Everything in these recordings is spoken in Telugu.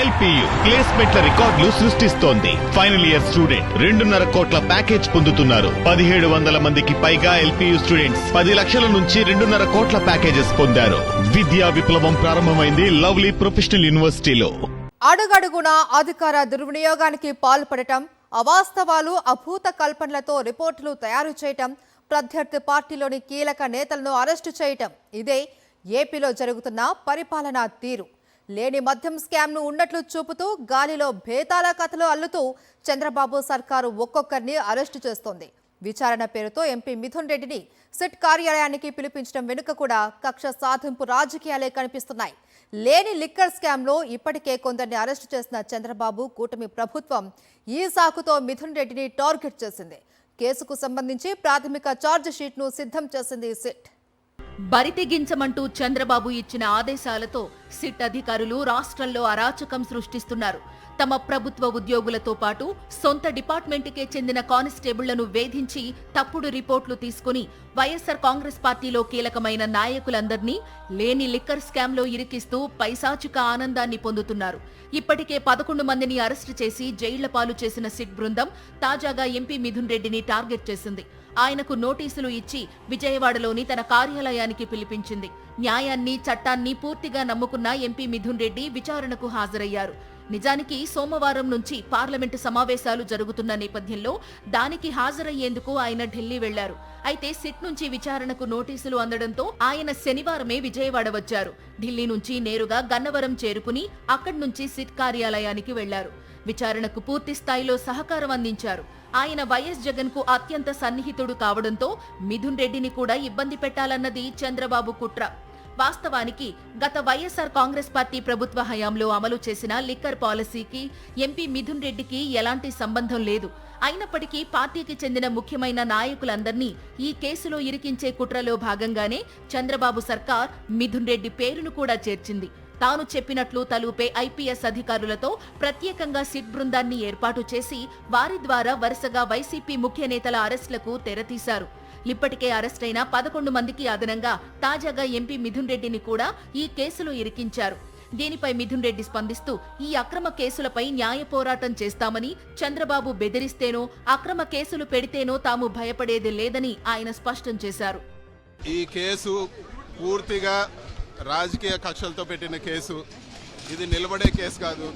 ఎల్పియు ప్లేస్మెంట్ల రికార్డులు సృష్టిస్తోంది. ఫైనల్ ఇయర్ స్టూడెంట్ 2.5 కోట్ల ప్యాకేజ్ పొందుతున్నారు. 1700 మందికి పైగా ఎల్పియు స్టూడెంట్స్ 10 లక్షల నుంచి 2.5 కోట్ల ప్యాకేజెస్ పొందారు. విద్యా విప్లవం ప్రారంభమైంది లవ్లీ ప్రొఫెషనల్ యూనివర్సిటీలో. అడుగడుగునా అధికార దుర్వినియోగానికి పాల్పడటం, అవాస్తవాలు, అభూత కల్పనలతో రిపోర్టులు తయారు చేయటం, ప్రత్యర్థి పార్టీలోని కీలక నేతలను అరెస్టు చేయటం, ఇదే ఏపీలో జరుగుతున్న పరిపాలనా తీరు. లేని మద్యం స్కామ్ను ఉన్నట్లు చూపుతూ గాలిలో భేతాల కథలు అల్లుతూ చంద్రబాబు సర్కారు ఒక్కొక్కరిని అరెస్టు చేస్తోంది. విచారణ పేరుతో ఎంపీ మిథున్ రెడ్డిని సిట్ కార్యాలయానికి పిలిపించడం వెనుక కూడా కక్ష సాధింపు రాజకీయాలే కనిపిస్తున్నాయి. లేని లిక్కర్ స్కామ్లో ఇప్పటికే కొందరిని అరెస్టు చేసిన చంద్రబాబు కూటమి ప్రభుత్వం ఈ సాకుతో మిథున్ రెడ్డిని టార్గెట్ చేసింది. కేసుకు సంబంధించి ప్రాథమిక ఛార్జ్ షీట్ ను సిద్ధం చేసింది సిట్. బరితెగించమంటూ చంద్రబాబు ఇచ్చిన ఆదేశాలతో సిట్ అధికారులు రాష్ట్రంలో అరాచకం సృష్టిస్తున్నారు. తమ ప్రభుత్వ ఉద్యోగులతో పాటు సొంత డిపార్ట్మెంట్కే చెందిన కానిస్టేబుళ్లను వేధించి తప్పుడు రిపోర్టులు తీసుకుని వైఎస్సార్ కాంగ్రెస్ పార్టీలో కీలకమైన నాయకులందరినీ లేని లిక్కర్ స్కామ్లో ఇరికిస్తూ పైశాచిక ఆనందాన్ని పొందుతున్నారు. ఇప్పటికే 11 మందిని అరెస్టు చేసి జైళ్ల పాలు చేసిన సిట్ బృందం తాజాగా ఎంపీ మిథున్ రెడ్డిని టార్గెట్ చేసింది. ఆయనకు నోటీసులు ఇచ్చి విజయవాడలోని తన కార్యాలయానికి పిలిపించింది. న్యాయాన్ని, చట్టాన్ని పూర్తిగా నమ్ముకున్న ఎంపీ మిథున్ రెడ్డి విచారణకు హాజరయ్యారు. నిజానికి సోమవారం నుంచి పార్లమెంటు సమావేశాలు జరుగుతున్న నేపథ్యంలో దానికి హాజరయ్యేందుకు ఆయన ఢిల్లీ వెళ్లారు. అయితే సిట్ నుంచి విచారణకు నోటీసులు అందడంతో ఆయన శనివారమే విజయవాడ వచ్చారు. ఢిల్లీ నుంచి నేరుగా గన్నవరం చేరుకుని అక్కడి నుంచి సిట్ కార్యాలయానికి వెళ్లారు. విచారణకు పూర్తి స్థాయిలో సహకారం అందించారు. ఆయన వైఎస్ జగన్ కు అత్యంత సన్నిహితుడు కావడంతో మిథున్ రెడ్డిని కూడా ఇబ్బంది పెట్టాలన్నది చంద్రబాబు కుట్ర. వాస్తవానికి గత వైఎస్సార్ కాంగ్రెస్ పార్టీ ప్రభుత్వ హయాంలో అమలు చేసిన లిక్కర్ పాలసీకి ఎంపీ మిథున్ రెడ్డికి ఎలాంటి సంబంధం లేదు. అయినప్పటికీ పార్టీకి చెందిన ముఖ్యమైన నాయకులందర్నీ ఈ కేసులో ఇరికించే కుట్రలో భాగంగానే చంద్రబాబు సర్కార్ మిథున్ రెడ్డి పేరును కూడా చేర్చింది. తాను చెప్పినట్లు తలూపే ఐపీఎస్ అధికారులతో ప్రత్యేకంగా సిట్ బృందాన్ని ఏర్పాటు చేసి వారి ద్వారా వరుసగా వైసీపీ ముఖ్య నేతల అరెస్టులకు తెరతీశారు. ఇప్పటికే అరెస్టైన 11 మందికి అదనంగా తాజాగా ఎంపీ మిథున్ రెడ్డిని కూడా ఈ కేసులో ఇరికించారు. దీనిపై మిథున్ రెడ్డి స్పందిస్తూ ఈ అక్రమ కేసులపై న్యాయ పోరాటం చేస్తామని, చంద్రబాబు బెదిరిస్తేనో అక్రమ కేసులు పెడితేనో తాము భయపడేది లేదని ఆయన స్పష్టం చేశారు. ఈ కేసు పూర్తిగా రాజకీయ కక్షలతో పెట్టిన కేసు. ఇది నిలబడే కేసు కాదు.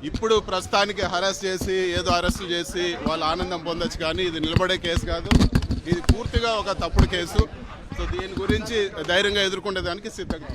ఇప్పుడు ప్రస్తుతానికి అరెస్టు చేసి వాళ్ళు ఆనందం పొందొచ్చు, కానీ ఇది నిలబడే కేసు కాదు. ఇది పూర్తిగా ఒక తప్పుడు కేసు. సో దీని గురించి ధైర్యంగా ఎదుర్కొనేదానికి సిద్ధంగా.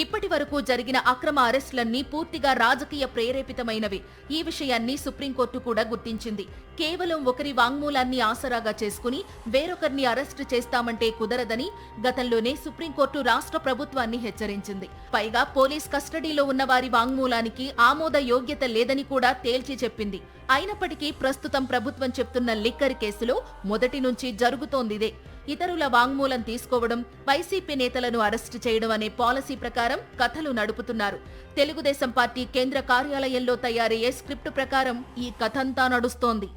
ఇప్పటి వరకు జరిగిన అక్రమ అరెస్టులన్నీ పూర్తిగా రాజకీయ ప్రేరేపితమైనవి. ఈ విషయాన్ని సుప్రీంకోర్టు కూడా గుర్తించింది. కేవలం ఒకరి వాంగ్మూలాన్ని ఆసరాగా చేసుకుని వేరొకరిని అరెస్టు చేస్తామంటే కుదరదని గతంలోనే సుప్రీంకోర్టు రాష్ట్ర ప్రభుత్వాన్ని హెచ్చరించింది. పైగా పోలీస్ కస్టడీలో ఉన్న వారి వాంగ్మూలానికి ఆమోద యోగ్యత లేదని కూడా తేల్చి చెప్పింది. అయినప్పటికీ ప్రస్తుతం ప్రభుత్వం చెప్తున్న లిక్కర్ కేసులో మొదటి నుంచి జరుగుతోందిదే. ఇతరుల వాంగ్మూలం తీసుకోవడం, వైసీపీ నేతలను అరెస్టు చేయడం అనే పాలసీ ప్రకారం కథలు నడుపుతున్నారు. తెలుగుదేశం పార్టీ కేంద్ర కార్యాలయంలో తయారయ్యే స్క్రిప్టు ప్రకారం ఈ కథంతా నడుస్తోంది.